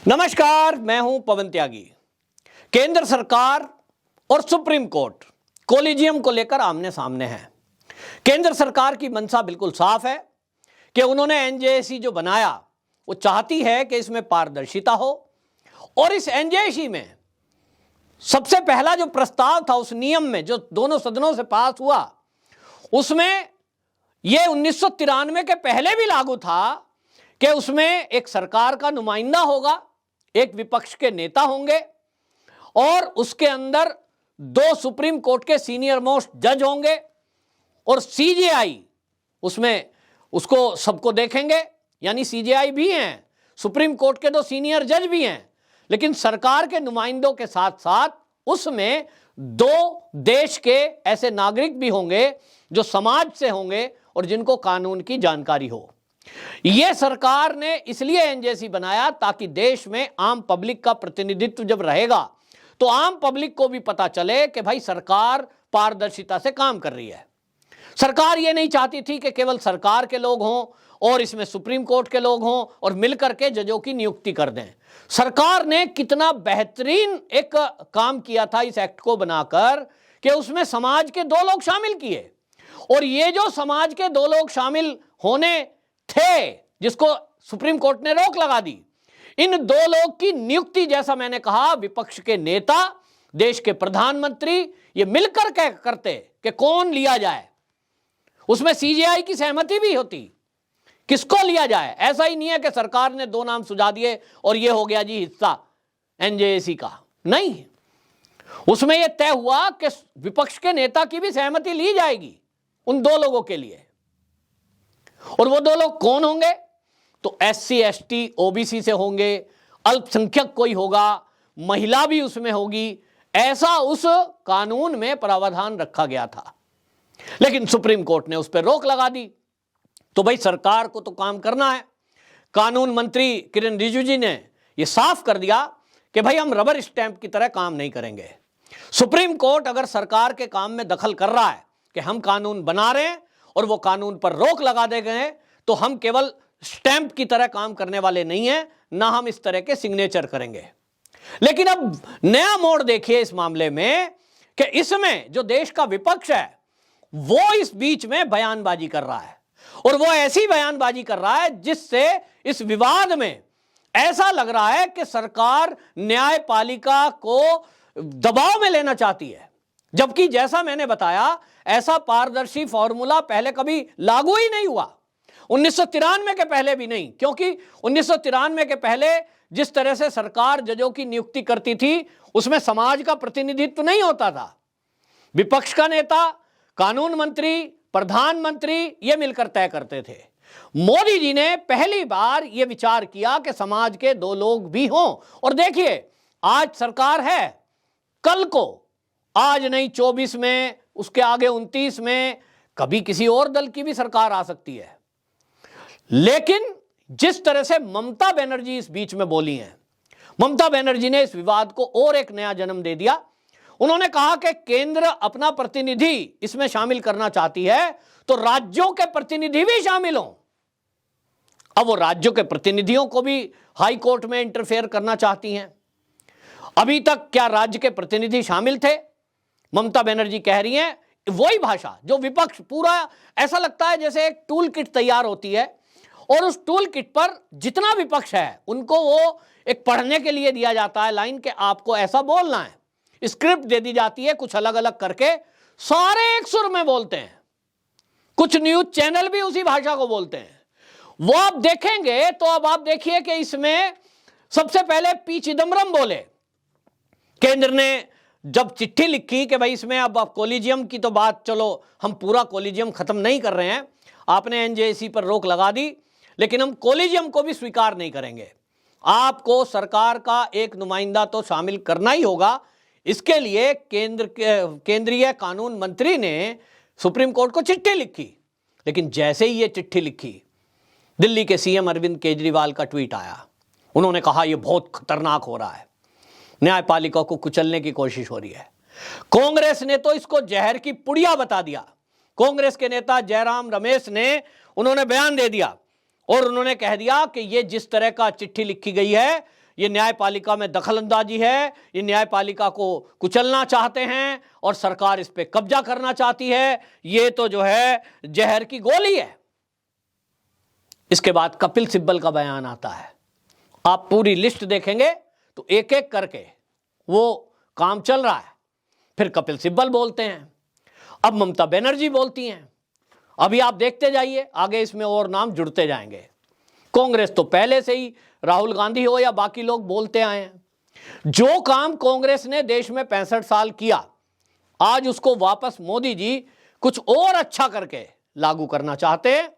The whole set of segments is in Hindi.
नमस्कार, मैं हूं पवन त्यागी। केंद्र सरकार और सुप्रीम कोर्ट कोलिजियम को लेकर आमने सामने है। केंद्र सरकार की मंशा बिल्कुल साफ है कि उन्होंने एनजेसी जो बनाया वो चाहती है कि इसमें पारदर्शिता हो, और इस एनजेसी में सबसे पहला जो प्रस्ताव था उस नियम में जो दोनों सदनों से पास हुआ, उसमें यह 1993 के पहले भी लागू था कि उसमें एक सरकार का नुमाइंदा होगा, एक विपक्ष के नेता होंगे और उसके अंदर 2 सुप्रीम कोर्ट के सीनियर मोस्ट जज होंगे और सीजेआई उसमें उसको सबको देखेंगे। यानी सीजेआई भी हैं, सुप्रीम कोर्ट के 2 सीनियर जज भी हैं, लेकिन सरकार के नुमाइंदों के साथ साथ उसमें 2 देश के ऐसे नागरिक भी होंगे जो समाज से होंगे और जिनको कानून की जानकारी हो। यह सरकार ने इसलिए एनजेसी बनाया ताकि देश में आम पब्लिक का प्रतिनिधित्व जब रहेगा तो आम पब्लिक को भी पता चले कि भाई सरकार पारदर्शिता से काम कर रही है। सरकार यह नहीं चाहती थी कि केवल सरकार के लोग हों और इसमें सुप्रीम कोर्ट के लोग हों और मिलकर के जजों की नियुक्ति कर दें। सरकार ने कितना बेहतरीन एक काम किया था इस एक्ट को बनाकर कि उसमें समाज के 2 लोग शामिल किए, और ये जो समाज के 2 लोग शामिल होने थे जिसको सुप्रीम कोर्ट ने रोक लगा दी, इन 2 लोग की नियुक्ति, जैसा मैंने कहा, विपक्ष के नेता, देश के प्रधानमंत्री ये मिलकर के करते कि कौन लिया जाए। उसमें सीजेआई की सहमति भी होती, किसको लिया जाए। ऐसा ही नहीं है कि सरकार ने 2 नाम सुझा दिए और ये हो गया जी हिस्सा एनजेसी का, नहीं। उसमें यह तय हुआ कि विपक्ष के नेता की भी सहमति ली जाएगी उन 2 लोगों के लिए। और वो 2 लोग कौन होंगे? तो एससी, एसटी, ओबीसी से होंगे, अल्पसंख्यक कोई होगा, महिला भी उसमें होगी, ऐसा उस कानून में प्रावधान रखा गया था। लेकिन सुप्रीम कोर्ट ने उस पर रोक लगा दी। तो भाई सरकार को तो काम करना है। कानून मंत्री किरण रिजिजू जी ने यह साफ कर दिया कि भाई हम रबर स्टैंप की तरह काम नहीं करेंगे। सुप्रीम कोर्ट अगर सरकार के काम में दखल कर रहा है कि हम कानून बना रहे हैं और वो कानून पर रोक लगा दे गए, तो हम केवल स्टैंप की तरह काम करने वाले नहीं हैं, ना हम इस तरह के सिग्नेचर करेंगे। लेकिन अब नया मोड़ देखिए इस मामले में कि इसमें जो देश का विपक्ष है वो इस बीच में बयानबाजी कर रहा है, और वो ऐसी बयानबाजी कर रहा है जिससे इस विवाद में ऐसा लग रहा है कि सरकार न्यायपालिका को दबाव में लेना चाहती है, जबकि जैसा मैंने बताया ऐसा पारदर्शी फॉर्मूला पहले कभी लागू ही नहीं हुआ, 1993 के पहले भी नहीं। क्योंकि 1993 के पहले जिस तरह से सरकार जजों की नियुक्ति करती थी उसमें समाज का प्रतिनिधित्व नहीं होता था। विपक्ष का नेता, कानून मंत्री, प्रधानमंत्री ये मिलकर तय करते थे। मोदी जी ने पहली बार यह विचार किया कि समाज के 2 लोग भी हों, और देखिए आज सरकार है, कल को, आज नहीं 24 में, उसके आगे 29 में कभी किसी और दल की भी सरकार आ सकती है। लेकिन जिस तरह से ममता बनर्जी इस बीच में बोली हैं, ममता बनर्जी ने इस विवाद को और एक नया जन्म दे दिया। उन्होंने कहा कि केंद्र अपना प्रतिनिधि इसमें शामिल करना चाहती है तो राज्यों के प्रतिनिधि भी शामिल हों। अब वो राज्यों के प्रतिनिधियों को भी हाई कोर्ट में इंटरफेयर करना चाहती हैं। अभी तक क्या राज्य के प्रतिनिधि शामिल थे? ममता बनर्जी कह रही हैं वही भाषा जो विपक्ष, पूरा ऐसा लगता है जैसे एक टूल किट तैयार होती है और उस टूल किट पर जितना विपक्ष है उनको वो एक पढ़ने के लिए दिया जाता है लाइन के आपको ऐसा बोलना है, स्क्रिप्ट दे दी जाती है, कुछ अलग अलग करके सारे एक सुर में बोलते हैं। कुछ न्यूज चैनल भी उसी भाषा को बोलते हैं। वो आप देखेंगे तो अब आप देखिए कि इसमें सबसे पहले पी चिदम्बरम बोले। केंद्र ने जब चिट्ठी लिखी कि भाई इसमें अब कोलिजियम की तो बात, चलो हम पूरा कोलिजियम खत्म नहीं कर रहे हैं, आपने एनजेसी पर रोक लगा दी, लेकिन हम कोलिजियम को भी स्वीकार नहीं करेंगे, आपको सरकार का एक नुमाइंदा तो शामिल करना ही होगा। इसके लिए केंद्रीय कानून मंत्री ने सुप्रीम कोर्ट को चिट्ठी लिखी। लेकिन जैसे ही ये चिट्ठी लिखी, दिल्ली के सीएम अरविंद केजरीवाल का ट्वीट आया। उन्होंने कहा यह बहुत खतरनाक हो रहा है, न्यायपालिका को कुचलने की कोशिश हो रही है। कांग्रेस ने तो इसको जहर की पुड़िया बता दिया। कांग्रेस के नेता जयराम रमेश ने उन्होंने बयान दे दिया और उन्होंने कह दिया कि ये जिस तरह का चिट्ठी लिखी गई है ये न्यायपालिका में दखलंदाजी है, ये न्यायपालिका को कुचलना चाहते हैं और सरकार इस पे कब्जा करना चाहती है, ये तो जो है जहर की गोली है। इसके बाद कपिल सिब्बल का बयान आता है। आप पूरी लिस्ट देखेंगे तो एक एक करके वो काम चल रहा है। फिर कपिल सिब्बल बोलते हैं, अब ममता बनर्जी बोलती हैं। अभी आप देखते जाइए, आगे इसमें और नाम जुड़ते जाएंगे। कांग्रेस तो पहले से ही राहुल गांधी हो या बाकी लोग बोलते आए हैं। जो काम कांग्रेस ने देश में 65 साल किया, आज उसको वापस मोदी जी कुछ और अच्छा करके लागू करना चाहते हैं,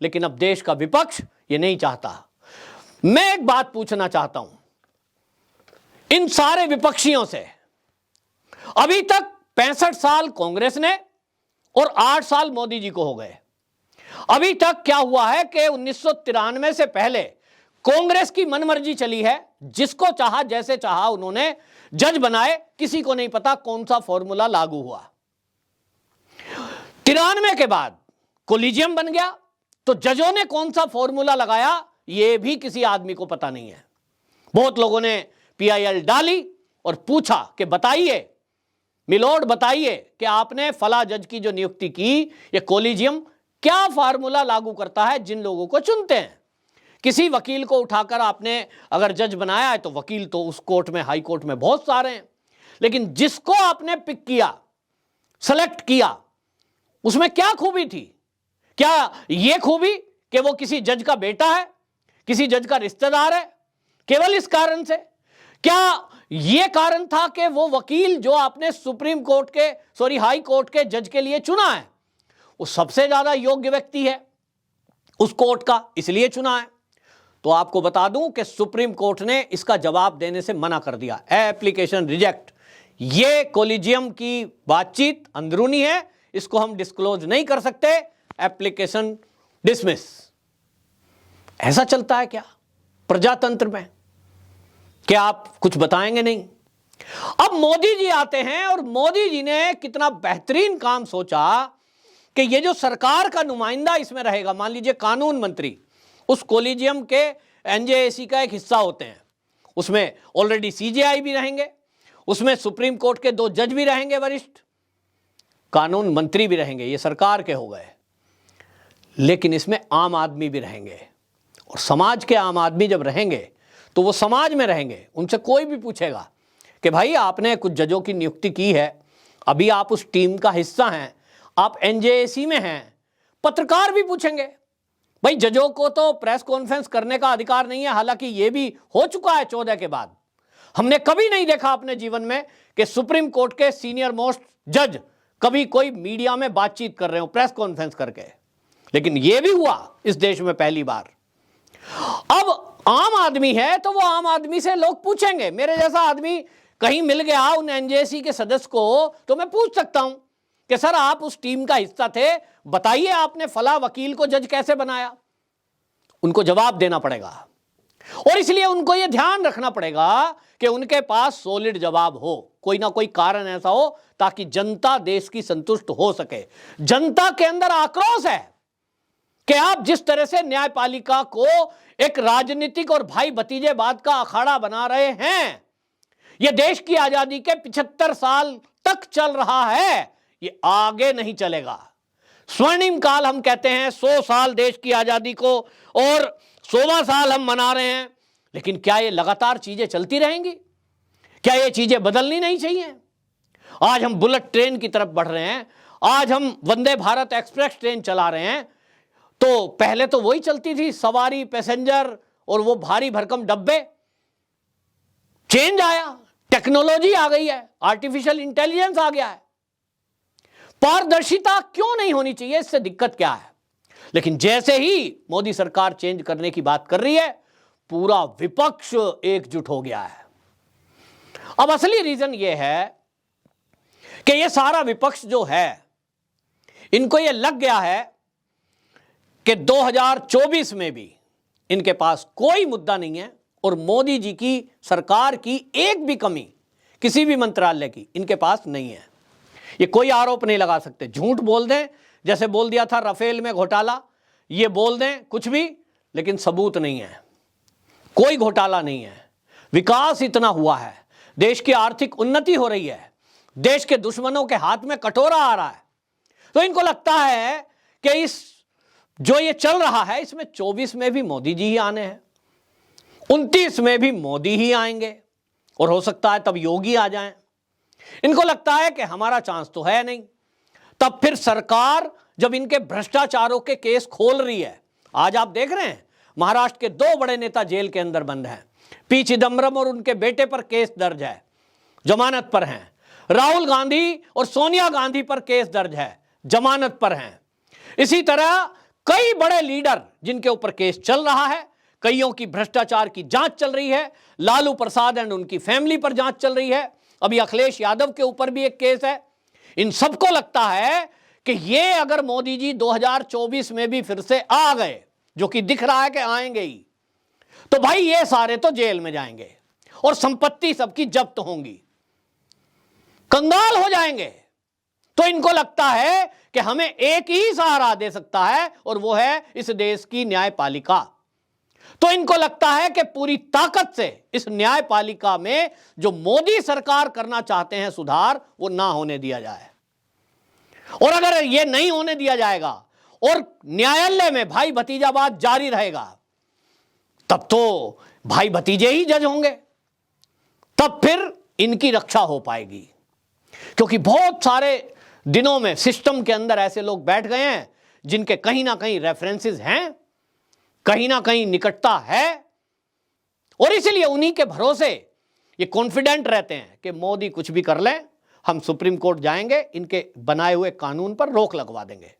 लेकिन अब देश का विपक्ष ये नहीं चाहता। मैं एक बात पूछना चाहता हूं इन सारे विपक्षियों से, अभी तक 65 साल कांग्रेस ने और 8 साल मोदी जी को हो गए। अभी तक क्या हुआ है कि 1993 से पहले कांग्रेस की मनमर्जी चली है, जिसको चाहा जैसे चाहा उन्होंने जज बनाए, किसी को नहीं पता कौन सा फॉर्मूला लागू हुआ। 93 के बाद कोलिजियम बन गया, तो जजों ने कौन सा फॉर्मूला लगाया यह भी किसी आदमी को पता नहीं है। बहुत लोगों ने PIL डाली और पूछा कि बताइए मिलोड, बताइए कि आपने फला जज की जो नियुक्ति की, ये कोलिजियम क्या फार्मूला लागू करता है जिन लोगों को चुनते हैं। किसी वकील को उठाकर आपने अगर जज बनाया है तो वकील तो उस कोर्ट में, हाई कोर्ट में बहुत सारे हैं, लेकिन जिसको आपने पिक किया, सेलेक्ट किया, उसमें क्या खूबी थी? क्या यह खूबी कि वो किसी जज का बेटा है, किसी जज का रिश्तेदार है? केवल इस कारण से? क्या यह कारण था कि वो वकील जो आपने सुप्रीम कोर्ट के, हाई कोर्ट के जज के लिए चुना है, वो सबसे ज्यादा योग्य व्यक्ति है उस कोर्ट का, इसलिए चुना है? तो आपको बता दूं कि सुप्रीम कोर्ट ने इसका जवाब देने से मना कर दिया, एप्लीकेशन रिजेक्ट। ये कोलिजियम की बातचीत अंदरूनी है, इसको हम डिस्क्लोज नहीं कर सकते, एप्लीकेशन डिसमिस। ऐसा चलता है क्या प्रजातंत्र में? क्या आप कुछ बताएंगे नहीं? अब मोदी जी आते हैं और मोदी जी ने कितना बेहतरीन काम सोचा कि ये जो सरकार का नुमाइंदा इसमें रहेगा, मान लीजिए कानून मंत्री उस कोलिजियम के NJAC का एक हिस्सा होते हैं, उसमें ऑलरेडी CJI भी रहेंगे, उसमें सुप्रीम कोर्ट के 2 जज भी रहेंगे वरिष्ठ, कानून मंत्री भी रहेंगे, ये सरकार के हो गए, लेकिन इसमें आम आदमी भी रहेंगे। और समाज के आम आदमी जब रहेंगे तो वो समाज में रहेंगे, उनसे कोई भी पूछेगा कि भाई आपने कुछ जजों की नियुक्ति की है, अभी आप उस टीम का हिस्सा हैं, आप NJAC में हैं, पत्रकार भी पूछेंगे। भाई जजों को तो प्रेस कॉन्फ्रेंस करने का अधिकार नहीं है, हालांकि ये भी हो चुका है 14 के बाद। हमने कभी नहीं देखा अपने जीवन में कि सुप्रीम कोर्ट के सीनियर मोस्ट जज कभी कोई मीडिया में बातचीत कर रहे हो प्रेस कॉन्फ्रेंस करके, लेकिन यह भी हुआ इस देश में पहली बार। अब आम आदमी है तो वो आम आदमी से लोग पूछेंगे, मेरे जैसा आदमी कहीं मिल गया उन NJAC के सदस्य को, तो मैं पूछ सकता हूं कि सर आप उस टीम का हिस्सा थे, बताइए आपने फला वकील को जज कैसे बनाया? उनको जवाब देना पड़ेगा, और इसलिए उनको यह ध्यान रखना पड़ेगा कि उनके पास सॉलिड जवाब हो, कोई ना कोई कारण ऐसा हो ताकि जनता देश की संतुष्ट हो सके। जनता के अंदर आक्रोश है कि आप जिस तरह से न्यायपालिका को एक राजनीतिक और भाई भतीजेवाद का अखाड़ा बना रहे हैं, यह देश की आजादी के 75 साल तक चल रहा है, ये आगे नहीं चलेगा। स्वर्णिम काल हम कहते हैं, 100 साल देश की आजादी को और 100वां साल हम मना रहे हैं, लेकिन क्या ये लगातार चीजें चलती रहेंगी? क्या ये चीजें बदलनी नहीं चाहिए? आज हम बुलेट ट्रेन की तरफ बढ़ रहे हैं, आज हम वंदे भारत एक्सप्रेस ट्रेन चला रहे हैं, तो पहले तो वही चलती थी, सवारी, पैसेंजर और वो भारी भरकम डब्बे। चेंज आया, टेक्नोलॉजी आ गई है, आर्टिफिशियल इंटेलिजेंस आ गया है। पारदर्शिता क्यों नहीं होनी चाहिए, इससे दिक्कत क्या है? लेकिन जैसे ही मोदी सरकार चेंज करने की बात कर रही है, पूरा विपक्ष एकजुट हो गया है। अब असली रीजन यह है कि यह सारा विपक्ष जो है, इनको यह लग गया है कि 2024 में भी इनके पास कोई मुद्दा नहीं है और मोदी जी की सरकार की एक भी कमी किसी भी मंत्रालय की इनके पास नहीं है। ये कोई आरोप नहीं लगा सकते, झूठ बोल दें, जैसे बोल दिया था राफेल में घोटाला, ये बोल दें कुछ भी, लेकिन सबूत नहीं है, कोई घोटाला नहीं है। विकास इतना हुआ है, देश की आर्थिक उन्नति हो रही है, देश के दुश्मनों के हाथ में कटोरा आ रहा है, तो इनको लगता है कि इस जो ये चल रहा है इसमें 24 में भी मोदी जी ही आने हैं, 29 में भी मोदी ही आएंगे, और हो सकता है तब योगी आ जाएं। इनको लगता है कि हमारा चांस तो है नहीं। तब फिर सरकार जब इनके भ्रष्टाचारों के केस खोल रही है, आज आप देख रहे हैं महाराष्ट्र के 2 बड़े नेता जेल के अंदर बंद हैं, पी चिदम्बरम और उनके बेटे पर केस दर्ज है, जमानत पर हैं। राहुल गांधी और सोनिया गांधी पर केस दर्ज है, जमानत पर हैं। इसी तरह कई बड़े लीडर जिनके ऊपर केस चल रहा है, कईयों की भ्रष्टाचार की जांच चल रही है, लालू प्रसाद एंड उनकी फैमिली पर जांच चल रही है, अभी अखिलेश यादव के ऊपर भी एक केस है। इन सबको लगता है कि ये अगर मोदी जी 2024 में भी फिर से आ गए, जो कि दिख रहा है कि आएंगे ही, तो भाई ये सारे तो जेल में जाएंगे और संपत्ति सबकी जब्त होंगी, कंगाल हो जाएंगे। तो इनको लगता है कि हमें एक ही सहारा दे सकता है और वो है इस देश की न्यायपालिका। तो इनको लगता है कि पूरी ताकत से इस न्यायपालिका में जो मोदी सरकार करना चाहते हैं सुधार, वो ना होने दिया जाए। और अगर ये नहीं होने दिया जाएगा और न्यायालय में भाई भतीजावाद जारी रहेगा, तब तो भाई भतीजे ही जज होंगे, तब फिर इनकी रक्षा हो पाएगी। क्योंकि बहुत सारे दिनों में सिस्टम के अंदर ऐसे लोग बैठ गए हैं जिनके कहीं ना कहीं रेफरेंसेस हैं, कहीं ना कहीं निकटता है, और इसलिए उन्हीं के भरोसे ये कॉन्फिडेंट रहते हैं कि मोदी कुछ भी कर लें, हम सुप्रीम कोर्ट जाएंगे, इनके बनाए हुए कानून पर रोक लगवा देंगे।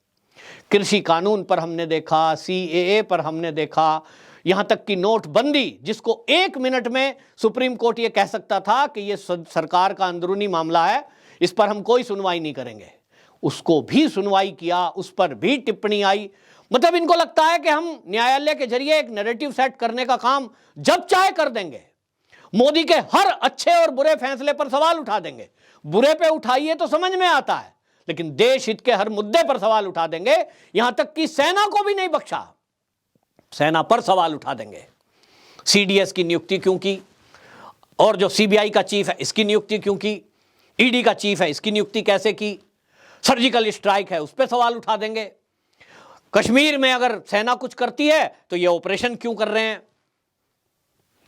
कृषि कानून पर हमने देखा, सीएए पर हमने देखा, यहां तक कि नोटबंदी, जिसको 1 मिनट में सुप्रीम कोर्ट ये कह सकता था कि ये सरकार का अंदरूनी मामला है, इस पर हम कोई सुनवाई नहीं करेंगे, उसको भी सुनवाई किया, उस पर भी टिप्पणी आई। मतलब इनको लगता है कि हम न्यायालय के जरिए एक नैरेटिव सेट करने का काम जब चाहे कर देंगे, मोदी के हर अच्छे और बुरे फैसले पर सवाल उठा देंगे। बुरे पे उठाइए तो समझ में आता है, लेकिन देश हित के हर मुद्दे पर सवाल उठा देंगे, यहां तक कि सेना को भी नहीं बख्शा, सेना पर सवाल उठा देंगे। सीडीएस की नियुक्ति क्यों की, और जो सीबीआई का चीफ है इसकी नियुक्ति क्यों की, ईडी का चीफ है इसकी नियुक्ति कैसे की, सर्जिकल स्ट्राइक है उस पर सवाल उठा देंगे। कश्मीर में अगर सेना कुछ करती है तो ये ऑपरेशन क्यों कर रहे हैं।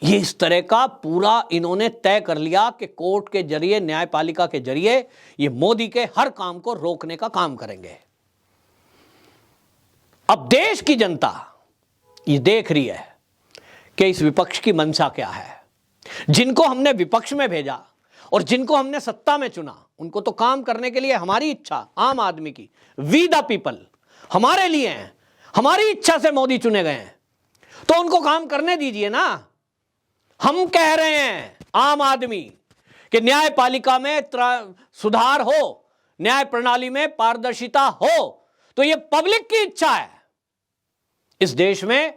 ये इस तरह का पूरा इन्होंने तय कर लिया कि कोर्ट के जरिए, न्यायपालिका के जरिए ये मोदी के हर काम को रोकने का काम करेंगे। अब देश की जनता ये देख रही है कि इस विपक्ष की मंशा क्या है। जिनको हमने विपक्ष में भेजा और जिनको हमने सत्ता में चुना, उनको तो काम करने के लिए हमारी इच्छा, आम आदमी की, वी द पीपल, हमारे लिए हैं, हमारी इच्छा से मोदी चुने गए हैं, तो उनको काम करने दीजिए ना। हम कह रहे हैं आम आदमी कि न्यायपालिका में सुधार हो, न्याय प्रणाली में पारदर्शिता हो, तो यह पब्लिक की इच्छा है। इस देश में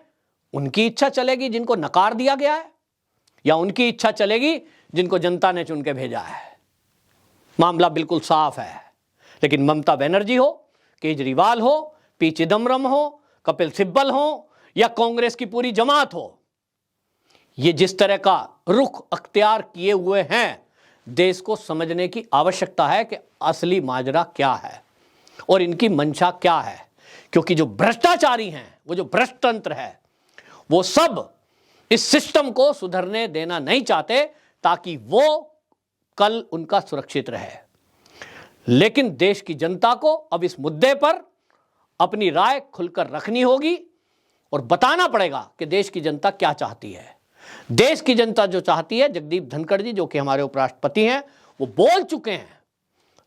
उनकी इच्छा चलेगी जिनको नकार दिया गया है, या उनकी इच्छा चलेगी जिनको जनता ने चुन के भेजा है। मामला बिल्कुल साफ है। लेकिन ममता बनर्जी हो, केजरीवाल हो, पी चिदम्बरम हो, कपिल सिब्बल हो, या कांग्रेस की पूरी जमात हो, ये जिस तरह का रुख अख्तियार किए हुए हैं, देश को समझने की आवश्यकता है कि असली माजरा क्या है और इनकी मंशा क्या है। क्योंकि जो भ्रष्टाचारी हैं, वो जो भ्रष्ट तंत्र है, वो सब इस सिस्टम को सुधरने देना नहीं चाहते ताकि वो कल उनका सुरक्षित रहे। लेकिन देश की जनता को अब इस मुद्दे पर अपनी राय खुलकर रखनी होगी और बताना पड़ेगा कि देश की जनता क्या चाहती है। देश की जनता जो चाहती है, जगदीप धनखड़ जी जो कि हमारे उपराष्ट्रपति हैं, वो बोल चुके हैं,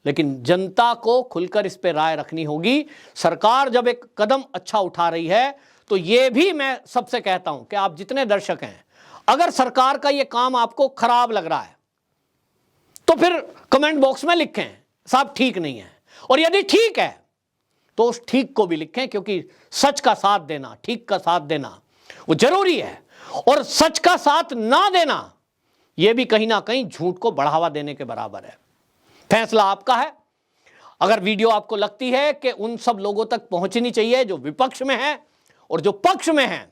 लेकिन जनता को खुलकर इस पे राय रखनी होगी। सरकार जब एक कदम अच्छा उठा रही है, तो ये भी मैं सबसे कहता हूं कि आप जितने दर्शक हैं, अगर सरकार का ये काम आपको खराब लग रहा है तो फिर कमेंट बॉक्स में लिखें साहब ठीक नहीं है, और यदि ठीक है तो उस ठीक को भी लिखें, क्योंकि सच का साथ देना, ठीक का साथ देना वो जरूरी है, और सच का साथ ना देना यह भी कहीं ना कहीं झूठ को बढ़ावा देने के बराबर है। फैसला आपका है। अगर वीडियो आपको लगती है कि उन सब लोगों तक पहुंचनी चाहिए जो विपक्ष में है और जो पक्ष में हैं,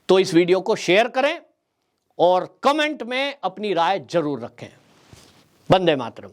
तो इस वीडियो को शेयर करें और कमेंट में अपनी राय जरूर रखें। वंदे मातरम।